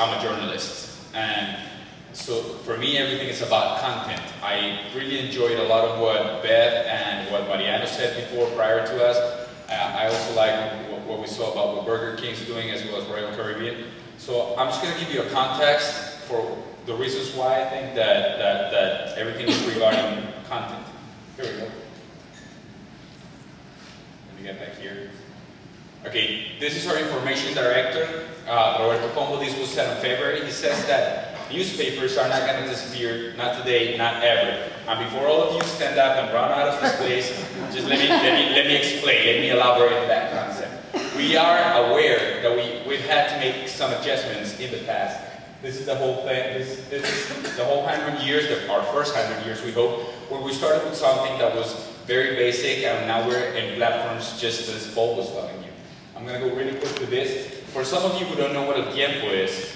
I'm a journalist, and so for me everything is about content. I really enjoyed a lot of what Beth and what Mariano said before prior to us. I also like what we saw about what Burger King's doing as well as Royal Caribbean. So I'm just going to give you a context for the reasons why I think that everything is regarding content. Here we go. Let me get back here. Okay, this is our information director, Roberto Pombo. This was said in February. He says that newspapers are not going to disappear, not today, not ever. And before all of you stand up and run out of this place, just let me explain, let me elaborate on that concept. We are aware that we've had to make some adjustments in the past. This is the whole thing, this is the whole 100 years, our first 100 years we hope, where we started with something that was very basic and now we're in platforms just as Paul was telling you. I'm going to go really quick to this. For some of you who don't know what El Tiempo is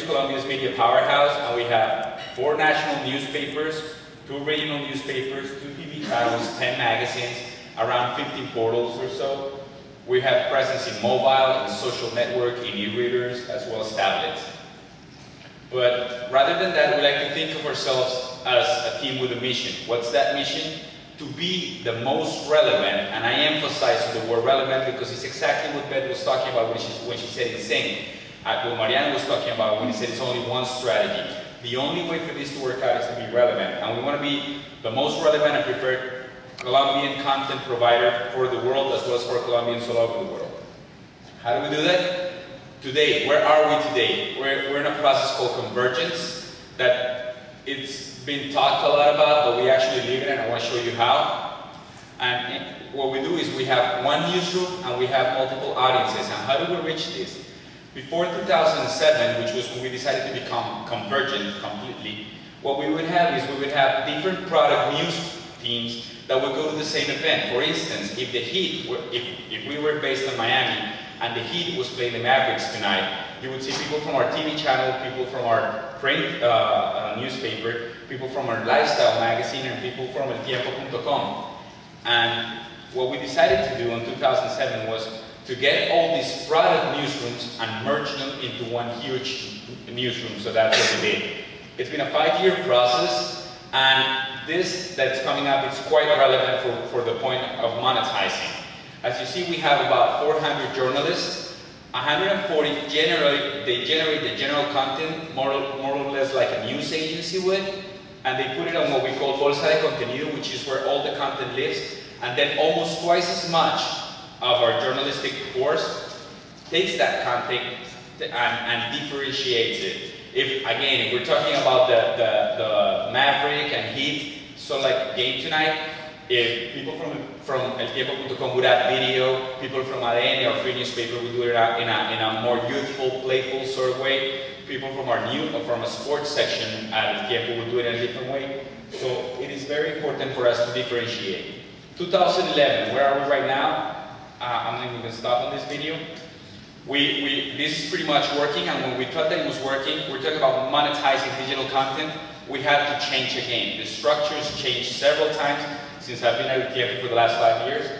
Colombia's media powerhouse, and we have 4 national newspapers, 2 regional newspapers, 2 TV channels, 10 magazines, around 15 portals or so. We have presence in mobile, in social network, in e-readers, as well as tablets. But rather than that, we like to think of ourselves as a team with a mission. What's that mission? To be the most relevant, and I emphasize the word relevant because it's exactly what Beth was talking about when she said in sync. What Mariano was talking about when he said it's only one strategy. The only way for this to work out is to be relevant, and we want to be the most relevant and preferred Colombian content provider for the world as well as for Colombians all over the world. How do we do that? Today, where are we today? We're in a process called convergence that it's been talked a lot about, but we actually live in it, and I want to show you how. And what we do is we have one newsroom and we have multiple audiences. And how do we reach this? Before 2007, which was when we decided to become convergent completely, what we would have is we would have different product news teams that would go to the same event. For instance, if the Heat, if we were based in Miami and the Heat was playing the Mavericks tonight, you would see people from our TV channel, people from our print newspaper, people from our lifestyle magazine, and people from eltiempo.com. And what we decided to do in 2007 was to get all these product newsrooms and merge them into one huge newsroom. So that's what we did. It's been a 5-year process, and this that's coming up is quite relevant for the point of monetizing. As you see, we have about 400 journalists. 140 generate the general content, more or less like a news agency would, and they put it on what we call Bolsa de Contenido, which is where all the content lives, and then almost twice as much of our journalistic force takes that content and differentiates it. If we're talking about the Maverick and Heat, so like game tonight, if people from eltiempo.com would add video, people from ADN, our free newspaper, would do it in a more youthful, playful sort of way. People from a sports section at El Tiempo would do it in a different way. So it is very important for us to differentiate. 2011, where are we right now? I'm not even going to stop on this video. This is pretty much working, and when we thought that it was working, we're talking about monetizing digital content. We had to change again. The structures changed several times since I've been at El Tiempo for the last 5 years.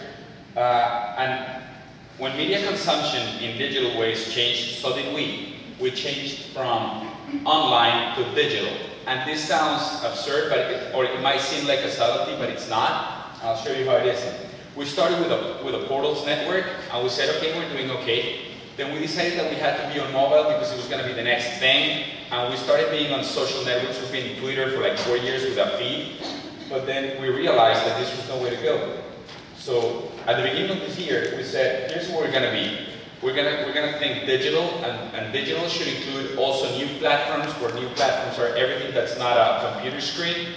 And when media consumption in digital ways changed, so did we. We changed from online to digital. And this sounds absurd, or it might seem like a subtlety, but it's not. I'll show you how it is. We started with a portals network, and we said, okay, we're doing okay. Then we decided that we had to be on mobile because it was going to be the next thing. And we started being on social networks. We've been in Twitter for like 4 years with a feed. But then we realized that this was no way to go. So at the beginning of this year, we said, here's where we're going to be. We're gonna think digital, and digital should include also new platforms, where new platforms are everything that's not a computer screen,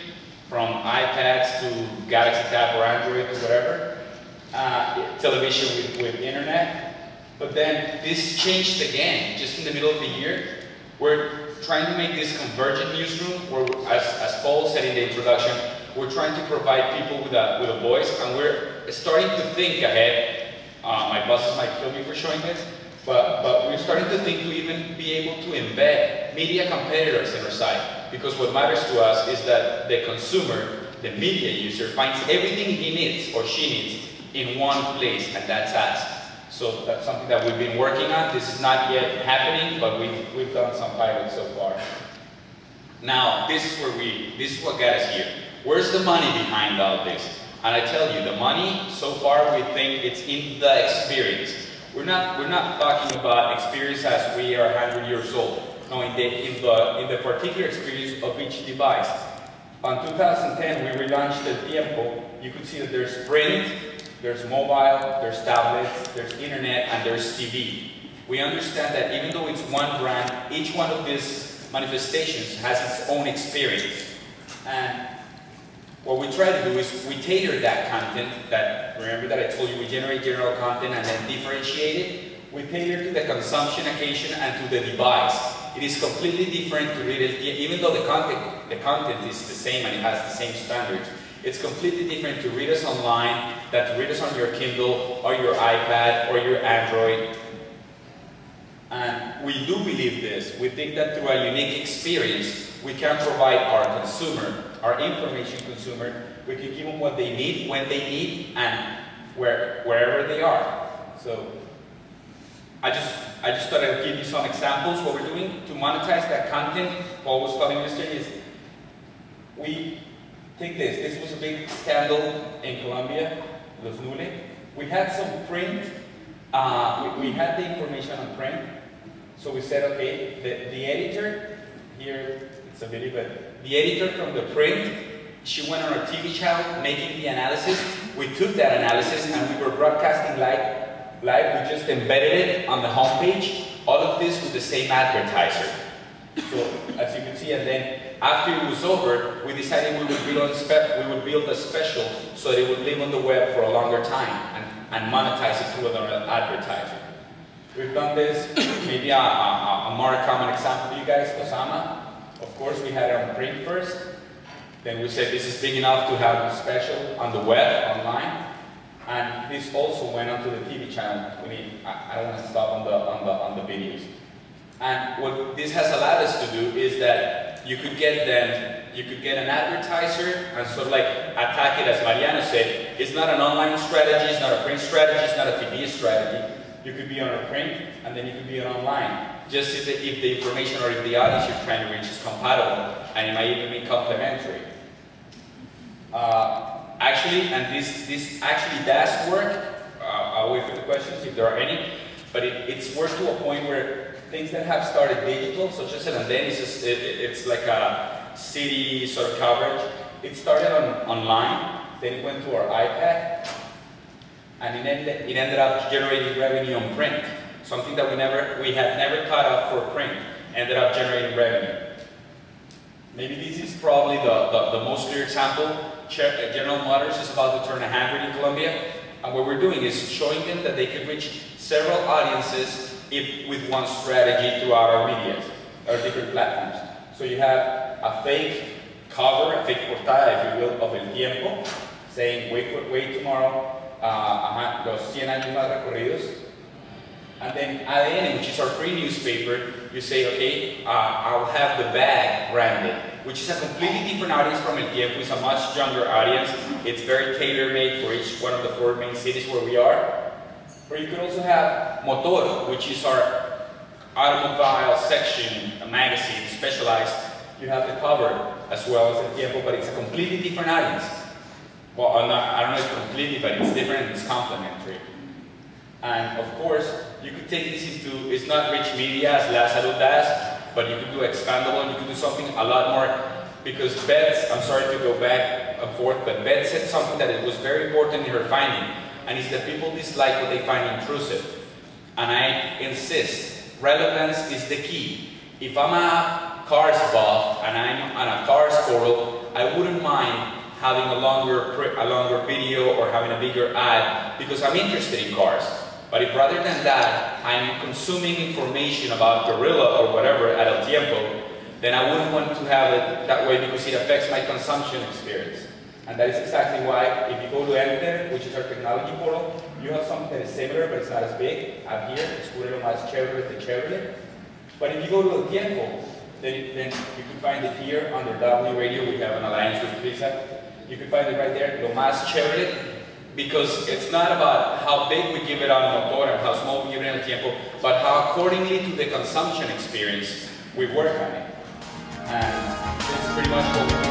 from iPads to Galaxy Tab or Android or whatever, television with internet. But then this changed again, just in the middle of the year. We're trying to make this convergent newsroom, where, as Paul said in the introduction, we're trying to provide people with a voice, and we're starting to think ahead. My bosses might kill me for showing this, but we're starting to think to even be able to embed media competitors in our site. Because what matters to us is that the consumer, the media user, finds everything he needs or she needs in one place, and that's us. So that's something that we've been working on. This is not yet happening, but we've done some pilots so far. Now, this is what got us here. Where's the money behind all this? And I tell you, the money, so far, we think it's in the experience. We're not talking about experience as we are 100 years old. No, in the particular experience of each device. On 2010, we relaunched El Tiempo. You could see that there's print, there's mobile, there's tablets, there's internet, and there's TV. We understand that even though it's one brand, each one of these manifestations has its own experience. And what we try to do is we tailor that content, remember that I told you we generate general content and then differentiate it? We tailor to the consumption occasion and to the device. It is completely different to read it, even though the content is the same and it has the same standards. It's completely different to read us online than to read us on your Kindle or your iPad or your Android. And we do believe this. We think that through a unique experience, we can provide our consumer, our information consumer, we can give them what they need, when they need, and wherever they are. So I just thought I'd give you some examples. What we're doing to monetize that content, Paul was telling me yesterday, is we take this. This was a big scandal in Colombia, Los Nule. We had some print. We had the information on print. So we said, okay, the editor, here it's a video, but the editor from the print, she went on our TV channel making the analysis. We took that analysis and we were broadcasting live. We just embedded it on the homepage. All of this with the same advertiser. So as you can see, and then after it was over, we decided we would build a special so that it would live on the web for a longer time and monetize it through another advertiser. We've done this, maybe a more common example for you guys, Osama. Of course, we had it on print first. Then we said this is big enough to have a special on the web, online. And this also went onto the TV channel. I don't want to stop on the videos. And what this has allowed us to do is that you could get an advertiser and sort of like attack it, as Mariano said. It's not an online strategy, it's not a print strategy, it's not a TV strategy. You could be on a print and then you could be on online. Just if the information or if the audience you're trying to reach is compatible, and it might even be complementary. Actually, and this actually does work. I'll wait for the questions if there are any, but it's worked to a point where things that have started digital, such as and then it's like a city sort of coverage. It started online, then it went to our iPad, and it ended up generating revenue on print. Something that we had never thought of for print, ended up generating revenue. Maybe this is probably the most clear example. General Motors is about to turn 100 in Colombia, and what we're doing is showing them that they can reach several audiences with one strategy throughout our media, our different platforms. So you have a fake cover, a fake portada, if you will, of El Tiempo, saying wait tomorrow, los 100 años más recorridos. And then ADN, which is our free newspaper, you say, okay, I'll have the bag branded, which is a completely different audience from El Tiempo. It's a much younger audience. It's very tailor-made for each one of the 4 main cities where we are. Or you could also have Motor, which is our automobile section, a magazine, specialized. You have the cover as well as El Tiempo, but it's a completely different audience. Well, I don't know if it's completely, but it's different and it's complementary. And of course, you could take this into, it's not rich media as Lazaro does, but you could do expandable and you could do something a lot more, because Beth, I'm sorry to go back and forth, but Beth said something that it was very important in her finding, and it's that people dislike what they find intrusive. And I insist, relevance is the key. If I'm a cars buff and I'm on a cars forum, I wouldn't mind having a longer video or having a bigger ad because I'm interested in cars. But if rather than that, I'm consuming information about Gorilla or whatever at El Tiempo, then I wouldn't want to have it that way because it affects my consumption experience. And that is exactly why, if you go to Enter, which is our technology portal, you have something that is similar, but it's not as big. Up here, Escudero Más Chévere de Chévere. But if you go to El Tiempo, then you can find it here under W Radio. We have an alliance with Prisa. You can find it right there, Lo Más Chévere because it's not about how big we give it on motor and how small we give it on el tiempo, but how accordingly to the consumption experience we work on it. And this is pretty much what we